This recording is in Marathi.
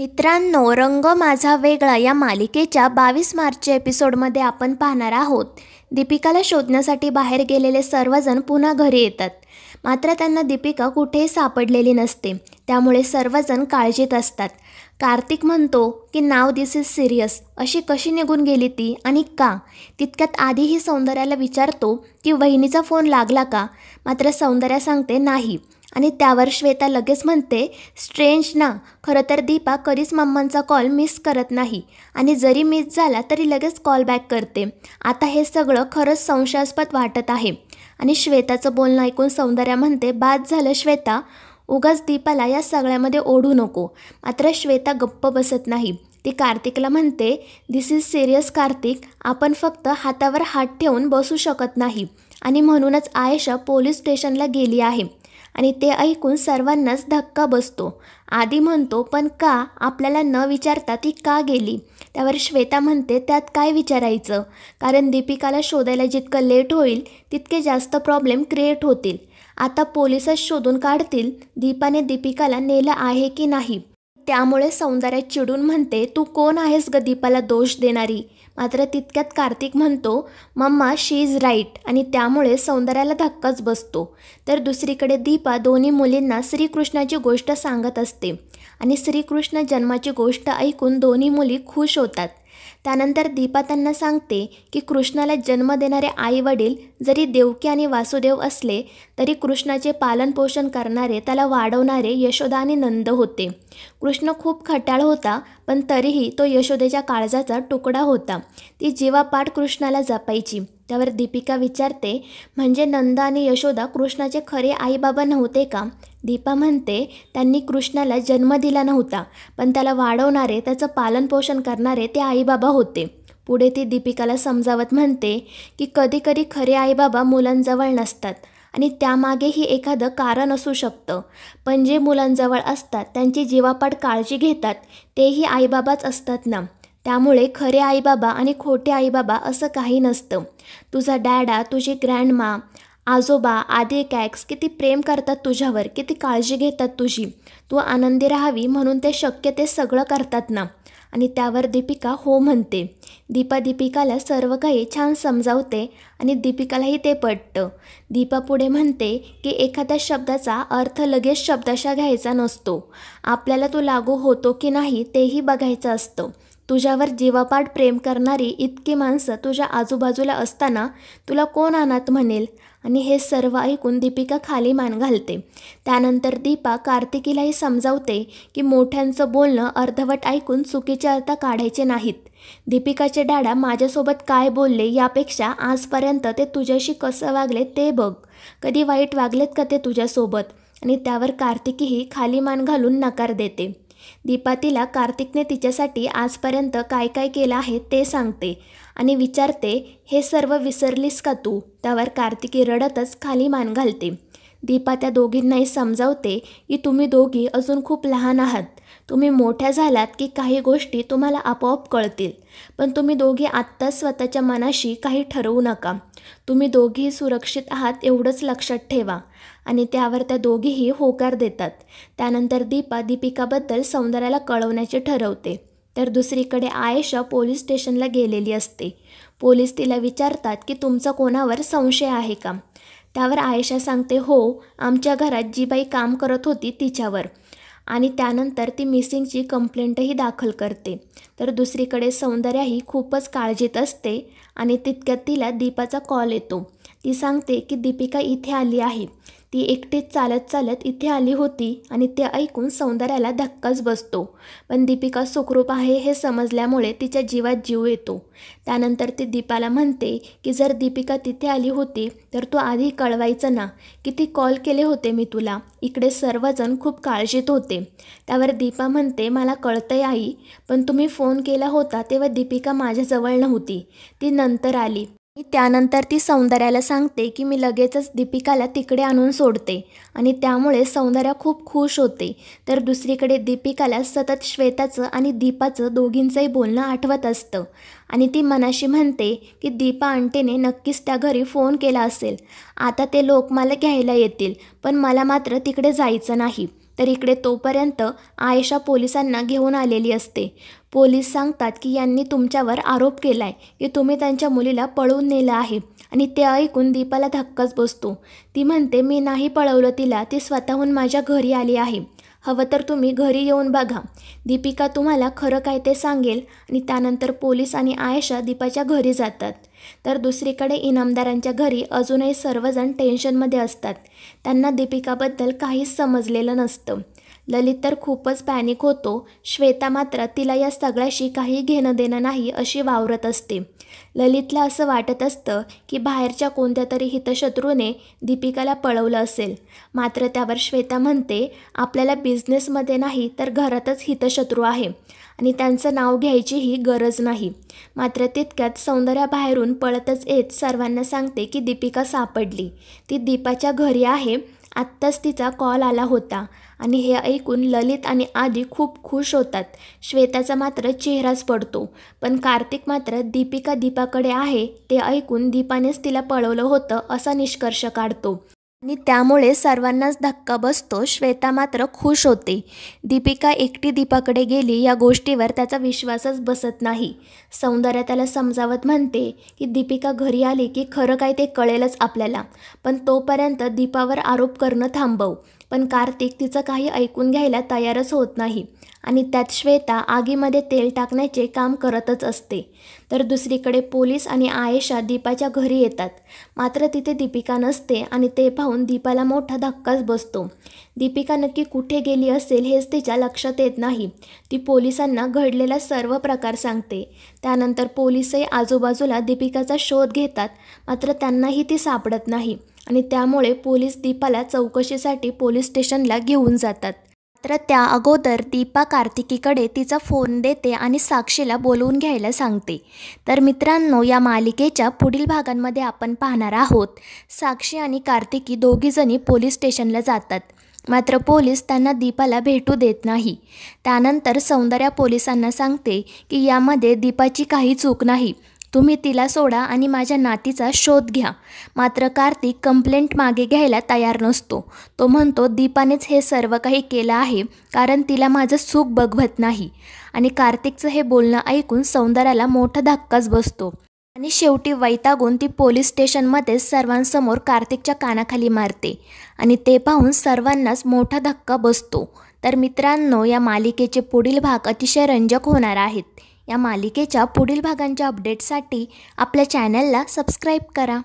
मित्रांनो, रंग माझा वेगळा या मालिकेच्या 22 मार्चच्या एपिसोडमध्ये आपण पाहणार आहोत. दीपिकाला शोधण्यासाठी बाहेर गेलेले सर्वजण पुन्हा घरी येतात. मात्र त्यांना दीपिका कुठेही सापडलेली नसते. त्यामुळे सर्वजण काळजीत असतात. कार्तिक म्हणतो की नाव दिस इज सिरियस. अशी कशी निघून गेली ती आणि का? तितक्यात आधीही सौंदर्याला विचारतो की वहिनीचा फोन लागला का? मात्र सौंदर्या सांगते नाही. आणि त्यावर श्वेता लगेच म्हणते स्ट्रेंज ना. खरं तर दीपा कधीच मम्मांचा कॉल मिस करत नाही आणि जरी मिस झाला तरी लगेच कॉल बॅक करते. आता हे सगळं खरंच संशयास्पद वाटत आहे. आणि श्वेताचं बोलणं ऐकून सौंदर्या म्हणते बाद झालं श्वेता, उगाच दीपाला या सगळ्यामध्ये ओढू नको. मात्र श्वेता गप्प बसत नाही. ती कार्तिकला म्हणते दिस इज सिरियस कार्तिक, आपण फक्त हातावर हात ठेवून बसू शकत नाही आणि म्हणूनच आयशा पोलीस स्टेशनला गेली आहे. आणि ते ऐकून सर्वांनाच धक्का बसतो. आधी म्हणतो पण का? आपल्याला न विचारता ती का गेली? त्यावर श्वेता म्हणते त्यात काय विचारायचं, कारण दीपिकाला शोधायला जितकं लेट होईल तितके जास्त प्रॉब्लेम क्रिएट होतील. आता पोलिसच शोधून काढतील दीपाने दीपिकाला नेलं आहे की नाही. त्यामुळे सौंदर्या चिडून म्हणते तू कोण आहेस ग दीपाला दोष देणारी? मात्र तितक्यात कार्तिक म्हणतो मम्मा शी इज राईट आणि त्यामुळे सौंदर्याला धक्काच बसतो. तर दुसरीकडे दीपा दोन्ही मुलींना श्रीकृष्णाची गोष्ट सांगत असते आणि श्रीकृष्ण जन्माची गोष्ट ऐकून दोन्ही मुली खुश होतात. त्यानंतर दीपा त्यांना सांगते की कृष्णाला जन्म देणारे आई वडील जरी देवकी आणि वासुदेव असले तरी कृष्णाचे पालनपोषण करणारे, त्याला वाढवणारे यशोदा आणि नंद होते. कृष्ण खूप खट्याळ होता पण तरीही तो यशोदेच्या काळजाचा तुकडा होता. ती जीवापाड कृष्णाला जपायची. त्यावर दीपिका विचारते म्हणजे नंद आणि यशोदा कृष्णाचे खरे आईबाबा नव्हते का? दीपा म्हणते त्यांनी कृष्णाला जन्म दिला नव्हता पण त्याला वाढवणारे, त्याचं पालनपोषण करणारे ते आईबाबा होते. पुढे ती दीपिकाला समजावत म्हणते की कधीकधी खरे आईबाबा मुलांजवळ नसतात आणि त्यामागेही एखादं कारण असू शकतं. पण जे मुलांजवळ असतात त्यांची जीवापाड काळजी घेतात तेही आईबाबाच असतात ना. त्यामुळे खरे आईबाबा आणि खोटे आईबाबा असं काही नसतं. तुझा डॅडा, तुझी ग्रँडमा, आजोबा आदी कॅक्स किती प्रेम करतात तुझ्यावर, किती काळजी घेतात तुझी. तू आनंदी राहावी म्हणून ते शक्य ते सगळं करतात ना. आणि त्यावर दीपिका हो म्हणते. दीपा दीपिकाला सर्व काही छान समजावते आणि दीपिकालाही ते पटतं. दीपा पुढे म्हणते की एखाद्या शब्दाचा अर्थ लगेच शब्दाशा घ्यायचा नसतो. आपल्याला तो लागू होतो की नाही तेही बघायचं असतं. तुझ्यावर जीवापाड प्रेम करणारी इतकी माणसं तुझ्या आजूबाजूला असताना तुला कोण अनाथ म्हणेल? आणि हे सर्व ऐकून दीपिका खाली मान घालते. त्यानंतर दीपा कार्तिकीलाही समजावते की मोठ्यांचं बोलणं अर्धवट ऐकून चुकीचे अर्थ काढायचे नाहीत. दीपिकाचे डॅडा माझ्यासोबत काय बोलले यापेक्षा आजपर्यंत ते तुझ्याशी कसं वागले ते बघ. कधी वाईट वागलेत का ते तुझ्यासोबत? आणि त्यावर कार्तिकीही खाली मान घालून नकार देते. दीपा तिला कार्तिकने तिच्यासाठी आजपर्यंत काय काय केलं आहे ते सांगते आणि विचारते हे सर्व विसरलीस का तू? त्यावर कार्तिकी रडतच खाली मान घालते. दीपा त्या दोघींनाही समजावते की तुम्ही दोघी अजून खूप लहान आहात. तुम्ही मोठ्या झालात की काही गोष्टी तुम्हाला आपोआप कळतील. पण तुम्ही दोघी आत्ताच स्वतःच्या मनाशी काही ठरवू नका. तुम्ही दोघीही सुरक्षित आहात एवढंच लक्षात ठेवा. आणि त्यावर त्या दोघीही होकार देतात. त्यानंतर दीपा दीपिकाबद्दल सौंदर्याला कळवण्याचे ठरवते. तर दुसरीकडे आयशा पोलीस स्टेशनला गेलेली असते. पोलीस तिला विचारतात की तुमचा कोणावर संशय आहे का? त्यावर आयशा सांगते हो, आमच्या घरात जी बाई काम करत होती तिच्यावर. आणि त्यानंतर ती मिसिंगची कंप्लेंटही दाखल करते. तर दुसरीकडे सौंदर्याही खूपच काळजीत असते आणि तितक्यात तिला दीपाचा कॉल येतो. ती सांगते की दीपिका इथे आली आहे. ती एकटीच चालत चालत इथे आली होती आणि ते ऐकून सौंदर्याला धक्काच बसतो. पण दीपिका सुखरूप आहे हे समजल्यामुळे तिच्या जीवात जीव येतो. त्यानंतर ती दीपाला म्हणते की जर दीपिका तिथे आली होती तर तू आधी कळवायचं ना. किती कॉल केले होते मी तुला. इकडे सर्वजण खूप काळजीत होते. त्यावर दीपा म्हणते मला कळतंय आई, पण तुम्ही फोन केला होता तेव्हा दीपिका माझ्याजवळ नव्हती. ती नंतर आली. त्यानंतर ती सौंदर्याला सांगते की मी लगेचच दीपिकाला तिकडे आणून सोडते आणि त्यामुळे सौंदर्या खूप खुश होते. तर दुसरीकडे दीपिकाला सतत श्वेताचं आणि दीपाचं दोघींचंही बोलणं आठवत असतं आणि ती मनाशी म्हणते की दीपा आंटीने नक्कीच त्या घरी फोन केला असेल. आता ते लोक मला घ्यायला येतील पण मला मात्र तिकडे जायचं नाही. तर इकडे तोपर्यंत आयशा पोलिसांना घेऊन आलेली असते. पोलीस सांगतात की यांनी तुमच्यावर आरोप केला आहे की तुम्ही त्यांच्या मुलीला पळवून नेलं आहे. आणि ते ऐकून दीपाला धक्काच बसतो. ती म्हणते मी नाही पळवलं तिला, ती स्वतःहून माझ्या घरी आली आहे. हवं तर तुम्ही घरी येऊन बघा. दीपिका तुम्हाला खरं काय ते सांगेल. आणि त्यानंतर पोलीस आणि आयशा दीपाच्या घरी जातात. तर दुसरीकडे इनामदारांच्या घरी अजूनही सर्वजण टेन्शनमध्ये असतात. त्यांना दीपिकाबद्दल काहीच समजलेलं नसतं. ललित तर खूपच पॅनिक होतो. श्वेता मात्र तिला या सगळ्याशी काही घेणं देणं नाही अशी वावरत असते. ललितला असं वाटत असतं की बाहेरच्या कोणत्या तरी हितशत्रूने दीपिकाला पळवलं असेल. मात्र त्यावर श्वेता म्हणते आपल्याला बिझनेसमध्ये नाही तर घरातच हितशत्रू आहे आणि त्यांचं नाव घ्यायचीही गरज नाही. मात्र तितक्यात सौंदर्या बाहेरून पळतच येत सर्वांना सांगते की दीपिका सापडली. ती दीपाच्या घरी आहे. आत्ताच तिचा कॉल आला होता. आणि हे ऐकून ललित आणि आदी खूप खुश होतात. श्वेताचा मात्र चेहराच पडतो. पण कार्तिक मात्र दीपाकडे आहे ते ऐकून दीपानेच तिला पळवलं होतं असा निष्कर्ष काढतो. आणि त्यामुळे सर्वांनाच धक्का बसतो. श्वेता मात्र खुश होते. दीपिका एकटी दीपाकडे गेली या गोष्टीवर त्याचा विश्वासच बसत नाही. सौंदर्या त्याला समजावत म्हणते की दीपिका घरी आली की खरं काय ते कळेलच आपल्याला, पण तोपर्यंत दीपावर आरोप करणं थांबव. पण कार्तिक तिचं काही ऐकून घ्यायला तयारच होत नाही. आणि त्यात श्वेता आगीमध्ये तेल टाकण्याचे काम करतच असते. तर दुसरीकडे पोलीस आणि आयशा दीपाच्या घरी येतात. मात्र तिथे दीपिका नसते आणि ते पाहून दीपाला मोठा धक्काच बसतो. दीपिका नक्की कुठे गेली असेल हेच तिच्या लक्षात येत नाही. ती पोलिसांना घडलेला सर्व प्रकार सांगते. त्यानंतर पोलीसही आजूबाजूला दीपिकाचा शोध घेतात. मात्र त्यांनाही ती सापडत नाही आणि त्यामुळे पोलीस दीपाला चौकशीसाठी पोलीस स्टेशनला घेऊन जातात. मात्र त्या अगोदर दीपा कार्तिकीकडे तिचा फोन देते आणि साक्षीला बोलवून घ्यायला सांगते. तर मित्रांनो, या मालिकेच्या पुढील भागांमध्ये आपण पाहणार आहोत साक्षी आणि कार्तिकी दोघीजणी पोलीस स्टेशनला जातात. मात्र पोलीस त्यांना दीपाला भेटू देत नाही. त्यानंतर सौंदर्या पोलिसांना सांगते की यामध्ये दीपाची काही चूक नाही, तुम्ही तिला सोडा आणि माझ्या नातीचा शोध घ्या. मात्र कार्तिक कंप्लेंट मागे घ्यायला तयार नसतो. तो म्हणतो दीपानेच हे सर्व काही केलं आहे कारण तिला माझं चूक बघवत नाही. आणि कार्तिकचं हे बोलणं ऐकून सौंदर्याला मोठा धक्काच बसतो. आणि शेवटी वैतागून ती पोलीस स्टेशनमध्ये सर्वांसमोर कार्तिकच्या कानाखाली मारते. आणि ते पाहून सर्वांनाच मोठा धक्का बसतो. तर मित्रांनो, या मालिकेचे पुढील भाग अतिशय रंजक होणार आहेत. या मालिकेच्या पुढील भागांच्या अपडेटसाठी आपल्या चॅनलला सबस्क्राईब करा.